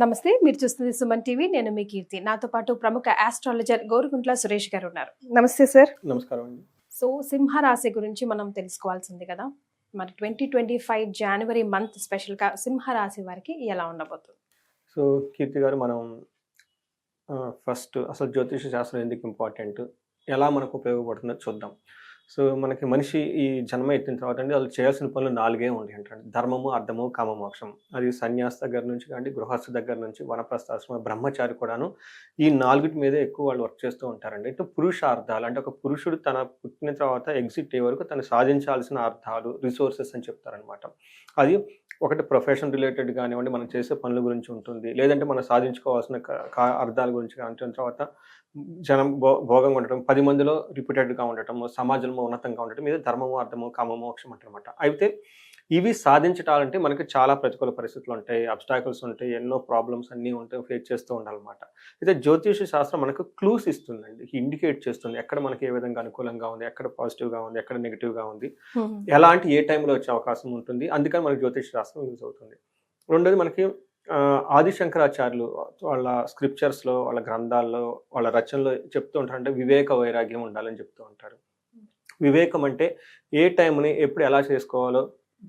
నమస్తే, మీరు చూస్తుంది సుమన్ టీవీ. నేను మీ కీర్తి. నాతో పాటు ప్రముఖ ఆస్ట్రాలజర్ గోరుగుంట్ల సురేష్ గారు ఉన్నారు. నమస్తే సార్. నమస్కారం అండి. సో సింహరాశి గురించి మనం తెలుసుకోవాల్సింది కదా. మరి 2025 జనవరి మంత్ స్పెషల్గా సింహరాశి వారికి ఎలా ఉండబోతుంది? సో కీర్తి గారు, మనం ఫస్ట్ అసలు జ్యోతిష శాస్త్రం ఎందుకు ఇంపార్టెంట్, ఎలా మనకు ఉపయోగపడుతుందో చూద్దాం. సో మనకి మనిషి ఈ జన్మ ఎత్తిన తర్వాత అండి వాళ్ళు చేయాల్సిన పనులు 4 ఉంటాయి అంటండి. ధర్మము, అర్థము, కామ, మోక్షం. అది సన్యాసి దగ్గర నుంచి కానీ, గృహస్థ దగ్గర నుంచి, వనప్రస్థాశ్రమ, బ్రహ్మచారి కూడాను ఈ 4 మీదే ఎక్కువ వాళ్ళు వర్క్ చేస్తూ ఉంటారండి. ఇటు పురుషార్థాలు అంటే ఒక పురుషుడు తన పుట్టిన తర్వాత ఎగ్జిట్ అయ్యే వరకు తను సాధించాల్సిన అర్థాలు, రిసోర్సెస్ అని చెప్తారనమాట. అది ఒకటి ప్రొఫెషన్ రిలేటెడ్ కానివ్వండి, మనం చేసే పనుల గురించి ఉంటుంది, లేదంటే మనం సాధించుకోవాల్సిన అర్థాల గురించి కానీ, తర్వాత జనం భోగంగా ఉండటం, 10 మందిలో రిపీటెడ్గా ఉండటం, సమాజంలో ఉన్నతంగా ఉండటం, ఇది ధర్మము, అర్థము, కామ, మోక్షం అంటారనమాట. అయితే ఇవి సాధించటాలంటే మనకి చాలా ప్రతికూల పరిస్థితులు ఉంటాయి, అబ్స్టాకిల్స్ ఉంటాయి, ఎన్నో ప్రాబ్లమ్స్ అన్నీ ఉంటాయి, ఫేస్ చేస్తూ ఉండాలన్నమాట. అయితే జ్యోతిష శాస్త్రం మనకు క్లూస్ ఇస్తుందండి, ఇండికేట్ చేస్తుంది ఎక్కడ మనకి ఏ విధంగా అనుకూలంగా ఉంది, ఎక్కడ పాజిటివ్గా ఉంది, ఎక్కడ నెగిటివ్గా ఉంది, ఎలాంటి ఏ టైంలో వచ్చే అవకాశం ఉంటుంది. అందుకని మనకి జ్యోతిష శాస్త్రం యూజ్ అవుతుంది. రెండోది మనకి ఆదిశంకరాచార్యులు వాళ్ళ స్క్రిప్చర్స్లో, వాళ్ళ గ్రంథాల్లో, వాళ్ళ రచనలో చెప్తూ ఉంటారంటే వివేక వైరాగ్యం ఉండాలని చెప్తూ ఉంటారు. వివేకం అంటే ఏ టైంని ఎప్పుడు ఎలా చేసుకోవాలో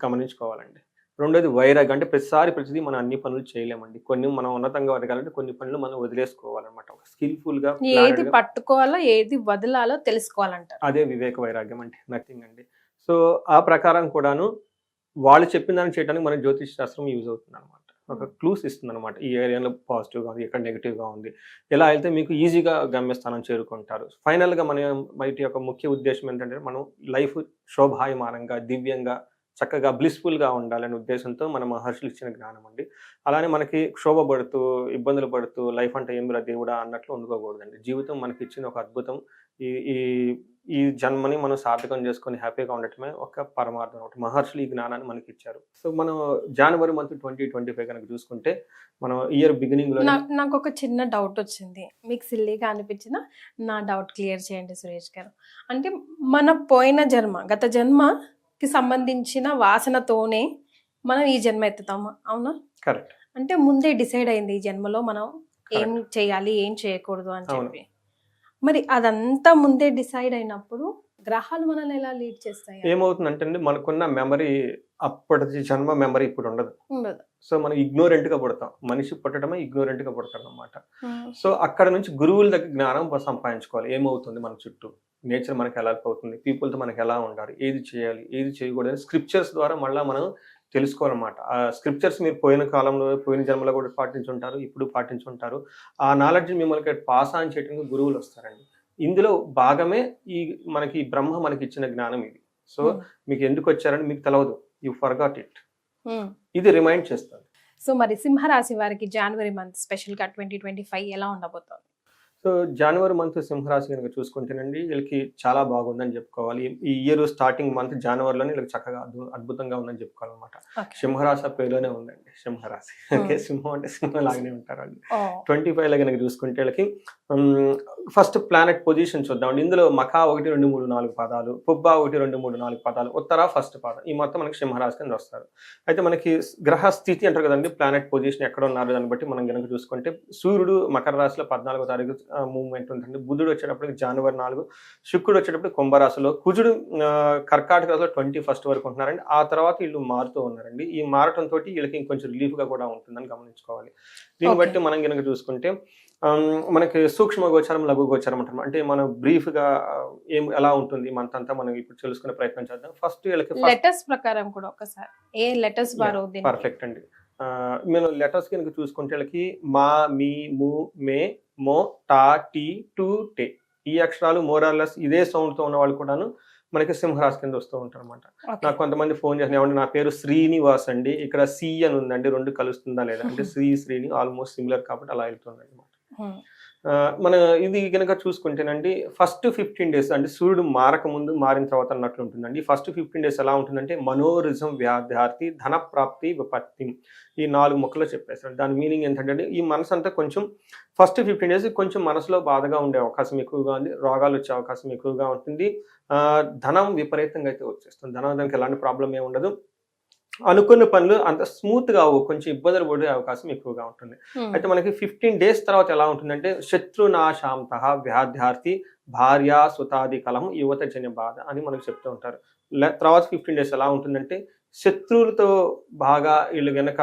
గమనించుకోవాలండి. రెండోది వైరాగ్యం అంటే ప్రతిదీ మనం అన్ని పనులు చేయలేమండి. కొన్ని మనం ఉన్నతంగా ఎదగాలంటే కొన్ని పనులు మనం వదిలేసుకోవాలన్నమాట. ఒక స్కిల్ఫుల్గా ఏది పట్టుకోవాలో ఏది వదలాలో తెలుసుకోవాలంటారు. అదే వివేక వైరాగ్యం అంటే, నథింగ్ అండి. సో ఆ ప్రకారం కూడాను వాళ్ళు చెప్పిన దాన్ని చేయడానికి మన జ్యోతిష శాస్త్రం యూజ్ అవుతుంది అనమాట. ఒక క్లూస్ ఇస్తుంది అనమాట. ఈ ఏరియాలో పాజిటివ్గా ఉంది, ఎక్కడ నెగిటివ్గా ఉంది, ఎలా అయితే మీకు ఈజీగా గమ్యస్థానం చేరుకుంటారు. ఫైనల్గా బయట యొక్క ముఖ్య ఉద్దేశం ఏంటంటే మనం లైఫ్ శోభాయమానంగా, దివ్యంగా, చక్కగా బ్లిస్ఫుల్గా ఉండాలనే ఉద్దేశంతో మన మహర్షులు ఇచ్చిన జ్ఞానం అండి. అలానే మనకి క్షోభపడుతూ, ఇబ్బందులు పడుతూ లైఫ్ అంటే ఏమిరా దేవుడా అన్నట్లు ఉండుకోకూడదండి. జీవితం మనకి ఇచ్చిన ఒక అద్భుతం. ఈ ఈ ఈ జన్మని మనం సార్థకం చేసుకొని హ్యాపీగా ఉండటమే ఒక పరమార్థం అనమాట. మహర్షులు ఈ జ్ఞానాన్ని మనకి ఇచ్చారు. సో మనం జనవరి మంత్ 2025 కనుక చూసుకుంటే మనం ఇయర్ బిగినింగ్ లో నాకు ఒక చిన్న డౌట్ వచ్చింది. మీకు సిల్లీగా అనిపించిన నా డౌట్ క్లియర్ చేయండి సురేష్ గారు. అంటే మన పోయిన జన్మ, గత జన్మకి సంబంధించిన వాసనతోనే మనం ఈ జన్మ ఎత్తుతాము, అవునా? కరెక్ట్. అంటే ముందే డిసైడ్ అయింది ఈ జన్మలో మనం ఏం చేయాలి, ఏం చేయకూడదు అని చెప్పి. మరి అదంతా ముందే డిసైడ్ అయినప్పుడు గ్రహాలు మనల్ని ఎలా లీడ్ చేస్తాయి? ఏమవుతుందంటే అండి, మనకున్న మెమరీ అప్పటి జన్మ మెమరీ ఇప్పుడు ఉండదు. సో మనం ఇగ్నోరెంట్ గా పుడతాం. మనిషి పుట్టడమే ఇగ్నోరెంట్ గా పుడతాడు అనమాట. సో అక్కడ నుంచి గురువుల దగ్గర జ్ఞానం సంపాదించుకోవాలి. ఏమవుతుంది మన చుట్టూ, నేచర్ మనకి ఎలా అవుతుంది, పీపుల్తో మనకి ఎలా ఉండాలి, ఏది చేయాలి, ఏది చేయకూడదు, స్క్రిప్చర్స్ ద్వారా మళ్ళీ మనం తెలుసుకోవాలన్నమాట. ఆ స్క్రిప్చర్స్ మీరు పోయిన కాలంలో, పోయిన జన్మలో కూడా పాటించుంటారు, ఇప్పుడు పాటించుంటారు. ఆ నాలెడ్జ్ మిమ్మల్ని పాస్ ఆన్ చేయడానికి గురువులు వస్తారండి. ఇందులో భాగమే ఈ మనకి బ్రహ్మ మనకి ఇచ్చిన జ్ఞానం ఇది. సో మీకు ఎందుకు వచ్చారని మీకు తెలియదు, యూ ఫర్గాట్ ఇట్. ఇది రిమైండ్ చేస్తుంది. సో మరి సింహరాశి వారికి జనవరి మంత్ స్పెషల్గా 2025 ఎలా ఉండబోతోంది? సో జనవరి మంత్ సింహరాశి కనుక చూసుకుంటేనండి, వీళ్ళకి చాలా బాగుందని చెప్పుకోవాలి. ఈ ఇయర్ స్టార్టింగ్ మంత్ జనవరిలోనే వీళ్ళకి చక్కగా అద్భుతంగా ఉందని చెప్పుకోవాలన్నమాట. సింహరాశి పేరులోనే ఉందండి, సింహరాశి. ఓకే, సింహం అంటే సింహం లాగానే ఉంటారు వాళ్ళు. 25లో కనుక చూసుకుంటే వీళ్ళకి ఫస్ట్ ప్లానెట్ పొజిషన్ చూద్దామండి. ఇందులో మఖా 1, 2, 3, 4 పాదాలు, పుబ్బా 1, 2, 3, 4 పాదాలు, ఉత్తర ఫస్ట్ పాదం, ఈ మొత్తం మనకి సింహరాశి కింద వస్తారు. అయితే మనకి గ్రహ స్థితి అంటారు కదండి, ప్లానెట్ పొజిషన్ ఎక్కడ ఉన్నారు దాన్ని బట్టి మనం కనుక చూసుకుంటే సూర్యుడు మకర రాశిలో 14వ తారీఖు మూవ్మెంట్ ఉంటుంది. బుధుడు వచ్చేటప్పటికి జనవరి 4, శుక్రుడు వచ్చేటప్పుడు కుంభరాశిలో, కుజుడు కర్కాటక రాశిలో 21st వరకు ఉంటున్నారండి. ఆ తర్వాత వీళ్ళు మారుతూ ఉన్నారండి. ఈ మారటంతో వీళ్ళకి ఇంకొంచెం రిలీఫ్గా కూడా ఉంటుందని గమనించుకోవాలి. దీన్ని బట్టి మనం కనుక చూసుకుంటే మనకి సూక్ష్మ గోచారం, లఘు గోచారం అంటారు. అంటే మనం బ్రీఫ్గా ఎలా ఉంటుంది మంత్ అంతా మనం ఇప్పుడు తెలుసుకునే ప్రయత్నం చేద్దాం. ఫస్ట్ వీళ్ళకి లెటర్స్ ప్రకారం కూడా ఒకసారి ఏ లెటర్స్ వారు పర్ఫెక్ట్ అండి. మేము లెటర్స్ కనుక చూసుకుంటే వీళ్ళకి మా, మీ, ము, మే, మో, టా, టీ, టు, టే, ఈ అక్షరాలు మోరార్లెస్ ఇదే సౌండ్ తో ఉన్న వాళ్ళు కూడాను మనకి సింహరాశి కింద వస్తూ ఉంటారు అనమాట. నాకు కొంతమంది ఫోన్ చేసిన, ఏమంటే నా పేరు శ్రీనివాస్ అండి, ఇక్కడ సి అని ఉందండి, 2 కలుస్తుందా లేదా అంటే శ్రీని ఆల్మోస్ట్ సిమిలర్ కాబట్టి అలా వెళ్తుంది అనమాట. మన ఇది కనుక చూసుకుంటేనండి, ఫస్ట్ 15 days అంటే సూర్యుడు మారక ముందు, మారిన తర్వాత అన్నట్లు ఉంటుందండి. ఫస్ట్ 15 days ఎలా ఉంటుందంటే మనోరిజం, వ్యాధ్యార్థి, ధన ప్రాప్తి, విపత్తి, ఈ 4 ముక్కలు చెప్పేస్తాడు. దాని మీనింగ్ ఏంటంటే ఈ మనసు అంతా కొంచెం ఫస్ట్ 15 days కొంచెం మనసులో బాధగా ఉండే అవకాశం ఎక్కువగా ఉంది, రోగాలు వచ్చే అవకాశం ఎక్కువగా ఉంటుంది, ధనం విపరీతంగా అయితే వచ్చేస్తుంది. ధనానికి ఎలాంటి ప్రాబ్లం ఏమి ఉండదు. అనుకున్న పనులు అంత స్మూత్‌గా అవ్వవు. కొంచెం ఇబ్బందులు పడే అవకాశం ఎక్కువగా ఉంటుంది. హ్మ్. అయితే మనకి 15 డేస్ తర్వాత ఎలా ఉంటుందంటే శత్రునాశాంతః వ్యాధ్యార్థి భార్యా సుతాది కలహం యువత జన బాధ అని మనకు చెప్తూ ఉంటారు. తర్వాత 15 డేస్ ఎలా ఉంటుందంటే శత్రువులతో బాగా ఈళ్ళు గనక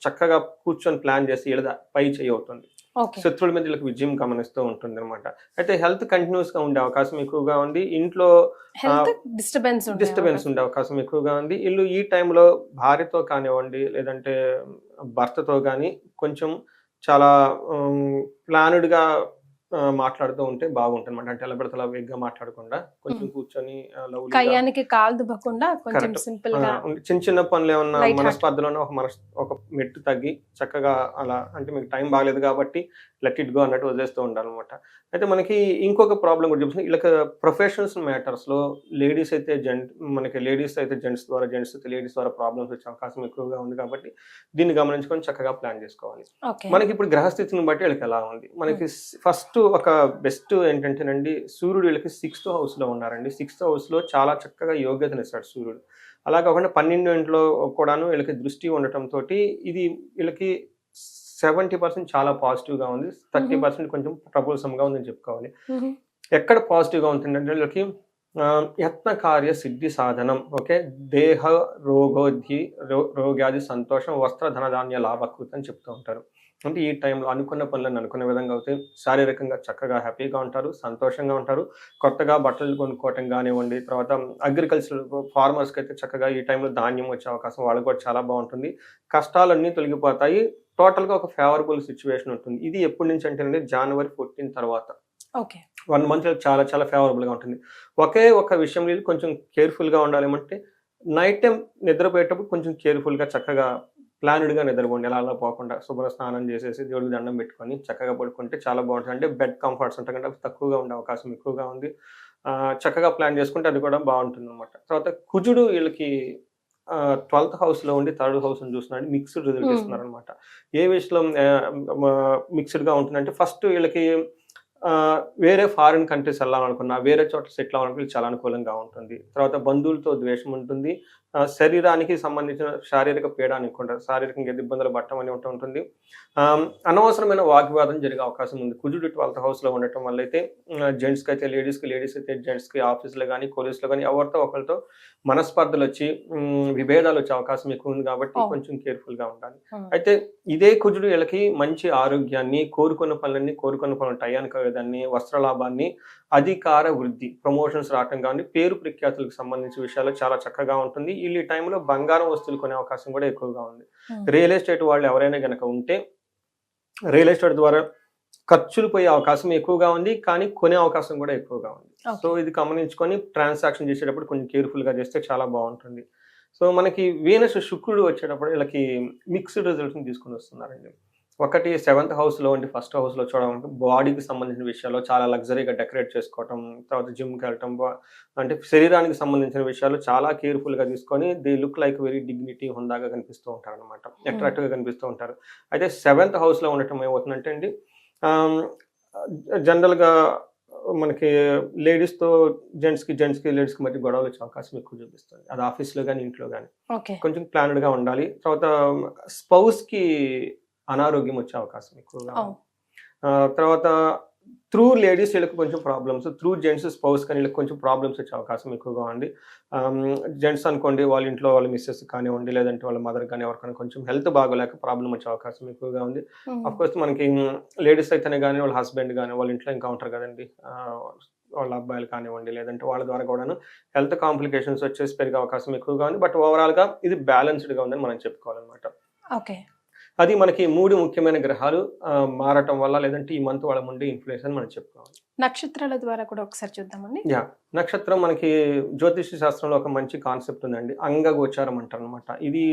చక్కగా కూర్చొని ప్లాన్ చేసి ఈళ్ళది పై చేయి అవుతుంది. ఓకే. శత్రువుల మీద వీళ్ళకి విజయం గమనిస్తూ ఉంటుందనమాట. అయితే హెల్త్ కంటిన్యూయస్‌గా ఉండే అవకాశం ఎక్కువగా ఉంది. ఇంట్లో హెల్త్ ఆహ్, డిస్టర్బెన్స్ ఉండే డిస్టర్బెన్స్ అవకాశం. ఉండే అవకాశం ఎక్కువగా ఉంది. ఈళ్ళు ఈ టైంలో భార్యతో కానివ్వండి, లేదంటే భర్తతో గాని కొంచెం చాలా ప్లాన్డ్‌గా మాట్లాడుతూ ఉంటే బాగుంటుందన్నమాట. అంటే ఎలా పడితే అలా వేగ్గా మాట్లాడకుండా కొంచెం హ్మ్. కూర్చొని లవ్లీగా కయ్యానికి కాలు దువ్వకుండా కొంచెం కరెక్ట్. సింపుల్‌గా చిన్న చిన్న పనులేమన్నా లైట్ హార్ట్. మనస్పర్ధలోనే ఒక మెట్టు తగ్గి చక్కగా అలా అంటే మీకు టైం బాగాలేదు కాబట్టి లెట్ ఇట్ గో అన్నట్టు వదిలేస్తూ ఉండాలనమాట. అయితే మనకి ఇంకొక ప్రాబ్లమ్ కూడా చూపిస్తుంది. ఈళ్ళకి ప్రొఫెషనల్స్ మ్యాటర్స్‌లో లేడీస్ అయితే జెంట్స్ ద్వారా, జెంట్స్ అయితే లేడీస్ ద్వారా ప్రాబ్లమ్స్ వచ్చే అవకాశం ఎక్కువగా ఉంది కాబట్టి దీన్ని గమనించుకొని చక్కగా ప్లాన్ చేసుకోవాలి. ఓకే. మనకిప్పుడు గ్రహస్థితిని బట్టి వీళ్ళకి ఎలా ఉంది. హ్మ్. మనకి ఫస్ట్ ఒక బెస్ట్ ఏంటంటేనండి సూర్యుడు వీళ్ళకి 6థ్ హౌస్‌లో ఉన్నారండి. 6థ్ హౌస్‌లో చాలా చక్కగా యోగ్యతనిస్తాడు సూర్యుడు. అలా కాకుండా 12 ఇంట్లో కూడాను వీళ్ళకి దృష్టి ఉండటంతోటి ఇది వీళ్ళకి 70% చాలా పాజిటివ్‌గా ఉంది. హుహు. 30% కొంచెం ట్రబుల్సమ్‌గా ఉందని చెప్పుకోవాలి. హుహు. ఎక్కడ పాజిటివ్‌గా ఉంటుందంటే వీళ్ళకి యత్న కార్య సిద్ధి సాధనం. ఓకే. దేహ రోగోద్ధి రోగాది సంతోషం వస్త్ర ధనధాన్య లాభకృత్ అని చెప్తూ ఉంటారు. అంటే ఈ టైంలో అనుకున్న పనులన్నీ అనుకున్న విధంగా అవుతాయి. శారీరకంగా చక్కగా హ్యాపీగా ఉంటారు. సంతోషంగా ఉంటారు. కొత్తగా బట్టలు కొనుక్కోవటం గానివ్వండి, తర్వాత అగ్రికల్చర్ ఫార్మర్స్‌కైతే చక్కగా ఈ టైంలో ధాన్యం వచ్చే అవకాశం వాళ్ళకి కూడా చాలా బావుంటుంది. కష్టాలన్నీ తొలగిపోతాయి. టోటల్‌గా ఒక ఫేవరబుల్ సిట్యుయేషన్ ఉంటుంది. ఇది ఎప్పటి నుంచి అంటేనండి జనవరి 14 తర్వాత. ఓకే. 1 మంత్‌లో చాలా చాలా ఫేవరబుల్‌గా ఉంటుంది. ఒకే ఒక్క విషయం వీళ్ళు కొంచెం కేర్‌ఫుల్‌గా ఉండాలేమంటే నైట్ టైమ్ నిద్రపోయేటప్పుడు కొంచెం కేర్‌ఫుల్‌గా చక్కగా ప్లాన్డ్‌గా నిద్రపోండి. అలా అలా పోకుండా శుభ్ర స్నానం చేసేసి దేవుడికి దండం పెట్టుకొని చక్కగా పడుకుంటే చాలా బావుంటుంది. అంటే బెడ్ కంఫర్ట్స్ ఉంటాయి కంటే అవి తక్కువగా ఉండే అవకాశం ఎక్కువగా ఉంది. చక్కగా ప్లాన్ చేసుకుంటే అది కూడా బావుంటుందనమాట. తర్వాత కుజుడు వీళ్ళకి 12థ్ హౌస్‌లో ఉండి థర్డ్ హౌస్‌ని చూస్తున్నాడు. మిక్స్డ్ రిజల్ట్ హ్మ్. ఇస్తున్నారనమాట. ఏ విషయంలో మిక్స్డ్‌గా ఉంటుందంటే ఫస్ట్ వీళ్ళకి వేరే ఫారిన్ కంట్రీస్ ఎళ్ళాలనుకున్నా, వేరే చోట సెటిల్ అవ్వడానికి చాలా అనుకూలంగా ఉంటుంది. తర్వాత బంధువులతో ద్వేషం ఉంటుంది. శరీరానికి సంబంధించిన శారీరక పీడ అనుకుంటారు. శారీరకంగా ఏదో ఇబ్బందులు పడటం అని ఉంటుంది. అనవసరమైన వాగ్వివాదం జరిగే అవకాశం ఉంది. కుజుడు 12థ్ హౌస్‌లో ఉండటం వల్లైతే జెంట్స్‌కైతే లేడీస్‌కి, లేడీస్ అయితే జెంట్స్‌కి ఆఫీస్‌లో గాని, కొలీగ్స్‌లో గాని ఎవరితో ఒకళ్ళతో మనస్పర్ధలొచ్చి విభేదాలొచ్చే అవకాశం ఎక్కువుంది కాబట్టి ఓహ్! కొంచెం కేర్‌ఫుల్‌గా ఉండాలి. హ్మ్. అయితే ఇదే కుజుడు వీళ్ళకి మంచి ఆరోగ్యాన్ని, కోరుకున్న పనులు టయానికి అయ్యేదాన్ని, వస్త్రలాభాన్ని, అధికార వృద్ధి, ప్రమోషన్స్ రావటం గాని, పేరు ప్రఖ్యాతులకు సంబంధించిన విషయాల్లో చాలా చక్కగా ఉంటుంది. ఈళ్ళు ఈ టైంలో బంగారం వస్తువులు కొనే అవకాశం కూడా ఎక్కువగా ఉంది. హ్మ్. రియల్ ఎస్టేట్ వాళ్ళు ఎవరైనా గనక ఉంటే, రియల్ ఎస్టేట్ ద్వారా ఖర్చులు పోయే అవకాశం ఎక్కువగా ఉంది. కానీ కొనే అవకాశం కూడా ఎక్కువగా ఉంది. So, okay. ఇది గమనించుకొని ట్రాన్సాక్షన్ చేసేటప్పుడు కొంచెం కేర్‌ఫుల్‌గా చేస్తే చాలా బావుంటుంది. సో, మనకి వీనస్, శుక్రుడు వచ్చేటప్పుడు వీళ్ళకి మిక్స్డ్ రిజల్ట్స్‌ని తీసుకొనొస్తున్నారండి. ఒకటి 7థ్ హౌస్‌లో ఉండి ఫస్ట్ హౌస్‌లో చూడాలంటే బాడీకి సంబంధించిన విషయాల్లో చాలా లగ్జరీగా డెకరేట్ చేసుకోవటం, తర్వాత జిమ్‌కెళ్ళటం, అంటే శరీరానికి సంబంధించిన విషయాలు చాలా కేర్‌ఫుల్‌గా తీసుకొని they look like very dignity, హుందాగా కనిపిస్తూ ఉంటారనమాట. హ్మ్. అట్రాక్టివ్‌గా కనిపిస్తూ ఉంటారు. అయితే 7థ్ హౌస్‌లో ఉండటం ఏమవుతుందంటే అండి ఆహ్, జనరల్‌గా మనకి లేడీస్‌తో లేడీస్‌కి మధ్య గొడవలొచ్చే అవకాశం ఎక్కువ చూపిస్తుంది. అది ఆఫీస్‌లో గాని, ఇంట్లో గాని. ఓకే. కొంచెం ప్లాన్డ్‌గా ఉండాలి. తర్వాత స్పౌస్‌కి అనారోగ్యం వచ్చే అవకాశం ఎక్కువగా ఓహ్! ఉంది. తర్వాత త్రూ లేడీస్ వీళ్ళకి కొంచెం ప్రాబ్లమ్స్, త్రూ జెంట్స్ స్పౌస్ కానీ వీళ్ళకి కొంచెం ప్రాబ్లమ్స్ వచ్చే అవకాశం ఎక్కువగా ఉంది. జెంట్స్ అనుకోండి వాళ్ళ ఇంట్లో వాళ్ళ మిసెస్ కానివ్వండి, లేదంటే వాళ్ళ మదర్ కానీ ఎవరికైనా కొంచెం హెల్త్ బాగోలేక ప్రాబ్లమ్ వచ్చే అవకాశం ఎక్కువగా ఉంది. హ్మ్. ఆఫ్‌కోర్స్ మనకి లేడీస్ అయితేనే గాని వాళ్ళ హస్బెండ్ గాని వాళ్ళ ఇంట్లో ఇంకా ఉంటారు కదండీ! వాళ్ళ అబ్బాయిలు కానివ్వండి, లేదంటే వాళ్ళ ద్వారా కూడాను హెల్త్ కాంప్లికేషన్స్ వచ్చేసి పెరిగే అవకాశం ఎక్కువగా ఉంది. బట్ ఓవరాల్‌గా ఇది బ్యాలెన్స్‌డ్‌గా ఉందని మనం చెప్పుకోవాలనమాట. ఓకే. అది మనకి 3 ముఖ్యమైన గ్రహాలు మారటం వల్ల లేదంటే ఈ మంత్ వాళ్ళ ఉండే ఇన్‌ఫ్లుయెన్స్ అని మనం చెప్పుకోవాలి. నక్షత్రాల ద్వారా కూడా ఒకసారి చూద్దామండి. యాహ్! నక్షత్రం మనకి జ్యోతిష్య శాస్త్రంలో ఒక మంచి కాన్సెప్ట్ ఉందండి. అంగగోచారం అంటారనమాట. ఇది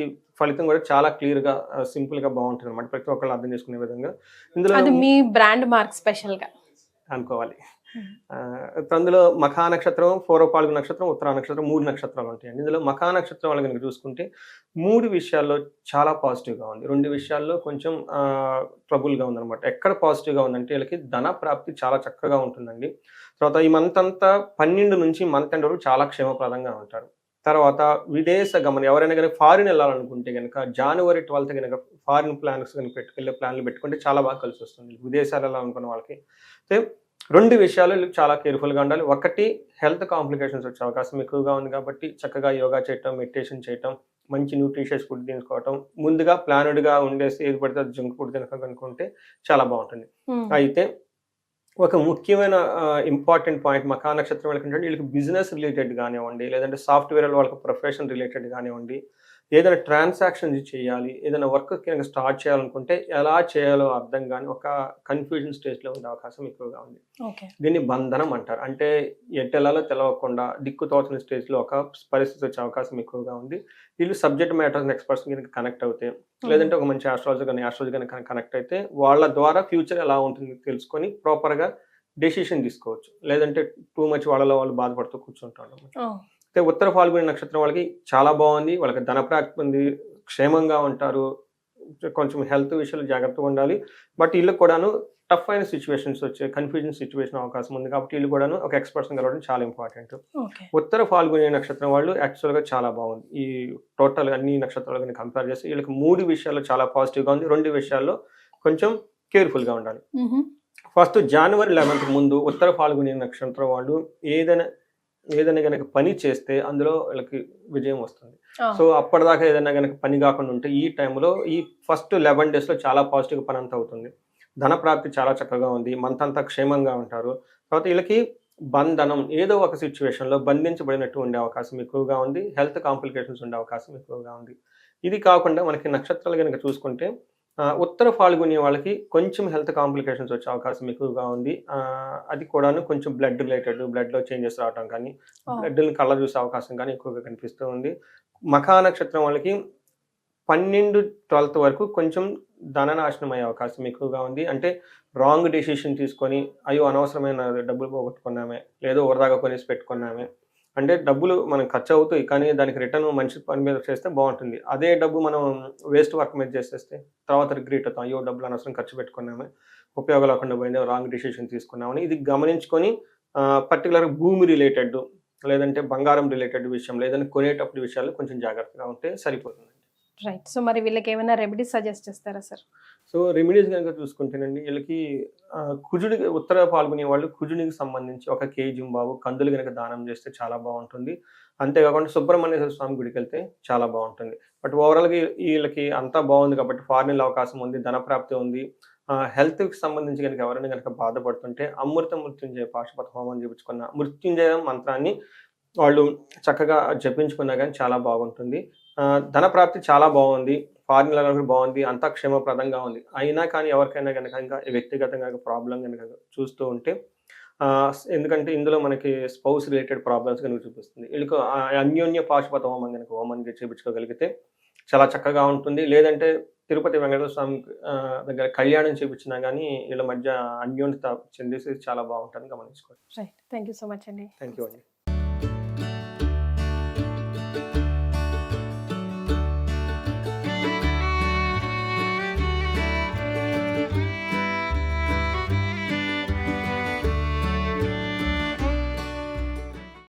ఫలితం కూడా చాలా క్లియర్‌గా సింపుల్‌గా బావుంటదనమాట. ప్రతి ఒక్కళ్ళు అర్థం చేసుకునే విధంగా. ఇందులో అది మీ బ్రాండ్ మార్క్ స్పెషల్‌గా. అనుకోవాలి. హ్మ్. అందులో మఖా నక్షత్రం, పూర్వపాల్గు నక్షత్రం, ఉత్తరా నక్షత్రం 3 నక్షత్రాలుంటాయండి. ఇందులో మఖా నక్షత్రం వాళ్ళు గనుక చూసుకుంటే 3 విషయాల్లో చాలా పాజిటివ్‌గా ఉంది. 2 విషయాల్లో కొంచెం ట్రబుల్‌గా ఉందనమాట. ఎక్కడ పాజిటివ్‌గా ఉందంటే ఈళ్ళకి ధన ప్రాప్తి చాలా చక్కగా ఉంటుందండి. తర్వాత ఈ మంత్ అంతా 12 నుంచి మంత్ ఎండ్ వరకు చాలా క్షేమప్రదంగా ఉంటారు. తర్వాత విదేశ గమనం, ఎవరైనా గనుక ఫారిన్ వెళ్ళాలనుకుంటే గనుక జనవరి 12 గనుక ఫారిన్ ప్లాన్స్ గనుక వెళ్ళే ప్లాన్‌లు పెట్టుకుంటే చాలా బాగా కలిసొస్తుంది. విదేశాలు వెళ్ళాలనుకున్న వాళ్ళకి. అయితే 2 విషయాలు వీళ్ళు చాలా కేర్‌ఫుల్‌గా ఉండాలి. ఒకటి, హెల్త్ కాంప్లికేషన్స్ వచ్చే అవకాశం ఎక్కువగా ఉంది కాబట్టి చక్కగా యోగా చేయటం, మెడిటేషన్ చేయటం, మంచి న్యూట్రిషియస్ ఫుడ్ తీసుకోవటం, ముందుగా ప్లానెడ్‌గా ఉండేసి ఏది పడితే అది జంక్ ఫుడ్ తినకనుకుంటే చాలా బావుంటుంది. హ్మ్. అయితే ఒక ముఖ్యమైన ఇంపార్టెంట్ పాయింట్ మఖా నక్షత్రం వాళ్ళకేంటంటే వీళ్ళకి బిజినెస్ రిలేటెడ్ గానివ్వండి, లేదంటే సాఫ్ట్‌వేర్ వాళ్ళకి ప్రొఫెషన్ రిలేటెడ్ గానివ్వండి, ఏదైనా ట్రాన్సాక్షన్స్ చేయాలి, ఏదైనా వర్క్ కనుక స్టార్ట్ చేయాలనుకుంటే ఎలా చేయాలో అర్థం గాని ఒక కన్‌ఫ్యూజన్ స్టేజ్‌లో ఉండే అవకాశం ఎక్కువగా ఉంది. ఓకే. దీన్ని బంధనం అంటారు. అంటే ఎటెళ్ళాలో తెలవకుండా దిక్కు తోచని స్టేజ్‌లో ఒక పరిస్థితి వచ్చే అవకాశం ఎక్కువగా ఉంది. వీళ్ళు సబ్జెక్ట్ మ్యాటర్ ఎక్స్‌పర్ట్స్ గనుక కనెక్ట్ అవుతే, లేదంటే ఒక మంచి ఆస్ట్రాలజర్ గాని కనెక్ట్ అయితే వాళ్ళ ద్వారా ఫ్యూచర్ ఎలా ఉంటుంది తెలుసుకొని ప్రాపర్‌గా డెసిషన్ తీసుకోవచ్చు. లేదంటే టూ మచ్ వాళ్ళలో వాళ్ళు బాధపడుతూ కూర్చుంటారన్నమాట. ఓహ్! అయితే ఉత్తర ఫాల్గుని నక్షత్రం వాళ్ళకి చాలా బావుంది. వాళ్ళకి ధనప్రాప్తి ఉంది. క్షేమంగా ఉంటారు. కొంచెం హెల్త్ విషయాలు జాగ్రత్తగా ఉండాలి. బట్ ఈళ్ళకి కూడాను టఫ్ అయిన సిట్యుయేషన్స్ వచ్చే కన్‌ఫ్యూజన్ సిట్యుయేషన్ అవకాశం ఉంది కాబట్టి ఈళ్ళు కూడాను ఒక ఎక్స్‌పర్ట్స్‌ని కలవడం చాలా ఇంపార్టెంట్. ఓకే. ఉత్తర ఫాల్గుని నక్షత్రం వాళ్ళు యాక్చువల్‌గా చాలా బావుంది. ఈ టోటల్ అన్ని నక్షత్రాలు గాని కంపేర్ చేస్తే వీళ్ళకి 3 విషయాల్లో చాలా పాజిటివ్‌గా ఉంది. 2 విషయాల్లో కొంచెం కేర్‌ఫుల్‌గా ఉండాలి. హుహు. ఫస్ట్ జనవరి 11కి ముందు ఉత్తర ఫాల్గుని నక్షత్రం వాళ్ళు ఏదైనా ఏదైనా గనక పని చేస్తే అందులో వీళ్ళకి విజయం వస్తుంది. ఆ! సో, అప్పటిదాకా ఏదైనా గనక పని గాకుండా ఉంటే ఈ టైంలో ఈ ఫస్ట్ 11 డేస్‌లో చాలా పాజిటివ్‌గా పనంతా అవుతుంది. ధన ప్రాప్తి చాలా చక్కగా ఉంది. మంత్ అంతా క్షేమంగా ఉంటారు. తర్వాత ఈళ్ళకి బంధనం ఏదో ఒక సిట్యుయేషన్‌లో బంధించబడినట్టు ఉండే అవకాశం ఎక్కువగా ఉంది. హెల్త్ కాంప్లికేషన్స్ ఉండే అవకాశం ఎక్కువగా ఉంది. ఇది కాకుండా మనకి నక్షత్రాలు గనక చూసుకుంటే ఉత్తర ఫాల్గుని వాళ్ళకి కొంచెం హెల్త్ కాంప్లికేషన్స్ వచ్చే అవకాశం ఎక్కువగా ఉంది. అది కూడాను కొంచెం బ్లడ్‌లో చేంజెస్ రావటం కానీ, ఓహ్! బ్లడ్‌ని కళ్ళ చూసే అవకాశం కానీ ఎక్కువగా కనిపిస్తూ ఉంది. మఖా నక్షత్రం వాళ్ళకి 12, 12 వరకు కొంచెం ధననాశనం అయ్యే అవకాశం ఎక్కువగా ఉంది. అంటే రాంగ్ డెసిషన్ తీసుకొని, అయ్యో! అనవసరమైన డబ్బులు పోగొట్టుకున్నామే, లేదో వృధాగా కొనేసి పెట్టుకున్నామే. అంటే డబ్బులు మనకు ఖర్చవుతాయి. కానీ దానికి రిటర్న్ మంచి పని మీద చేస్తే బావుంటుంది. అదే డబ్బు మనం వేస్ట్ వర్క్ మీద చేసేస్తే తర్వాత రిగ్రెట్ అవుతాం. అయ్యో! డబ్బులు అనవసరం ఖర్చు పెట్టుకున్నామే, ఉపయోగం లేకుండా పోయింది, రాంగ్ డెసిషన్ తీసుకున్నామని. ఇది గమనించుకొని పర్టిక్యులర్‌గా భూమి రిలేటెడ్ లేదంటే బంగారం రిలేటెడ్ విషయం లేదంటే కొనేటప్పుడు విషయాల్లో కొంచెం జాగ్రత్తగా ఉంటే సరిపోతుందండి. రైట్. సో, మరి వీళ్ళకేమైనా రెమెడీస్ సజెస్ట్ చేస్తారా సార్? సో, రెమెడీస్ గనుక చూసుకుంటేనండి ఈళ్ళకి కుజుడికి ఉత్తర పాల్గొనే వాళ్ళు కుజునికి సంబంధించి ఒక కేజింబావు కందులు గనక దానం చేస్తే చాలా బావుంటుంది. అంతేకాకుండా సుబ్రహ్మణ్యేశ్వర స్వామి గుడికెళ్తే చాలా బావుంటుంది. బట్ ఓవరాల్‌గా ఈళ్ళకి అంతా బావుంది కాబట్టి ఫారిన్ అవకాశం ఉంది, ధనప్రాప్తి ఉంది. హెల్త్‌కి సంబంధించి గనక ఎవరైనా గనక బాధపడుతుంటే అమృత మృత్యుంజయ పాశుపత హోమం చేపించుకున్న మృత్యుంజయ మంత్రాన్ని వాళ్ళు చక్కగా జపించుకున్నా గాని చాలా బాగుంటుంది. ధన ప్రాప్తి చాలా బావుంది. ఫారిన్‌లో కూడా బావుంది. అంతా క్షేమప్రదంగా ఉంది. అయినా కానీ ఎవరికైనా గనక ఇంకా వ్యక్తిగతంగా ప్రాబ్లమ్ గనక చూస్తూ ఉంటే ఎందుకంటే ఇందులో మనకి స్పౌస్ రిలేటెడ్ ప్రాబ్లమ్స్ గనుక చూపిస్తుంది. ఈళ్ళకు అన్యోన్య పాశుపత హోమం గనుక హోమం చేపించుకోగలిగితే చాలా చక్కగా ఉంటుంది. లేదంటే తిరుపతి వెంకటేశ్వర స్వామి దగ్గర కళ్యాణం చేపించినా గాని ఈళ్ళ మధ్య అన్యోన్యత చెందేసి చాలా బావుంటదని గమనించుకోవచ్చు. Right. Thank you so much అండి. థాంక్ యూ అండి.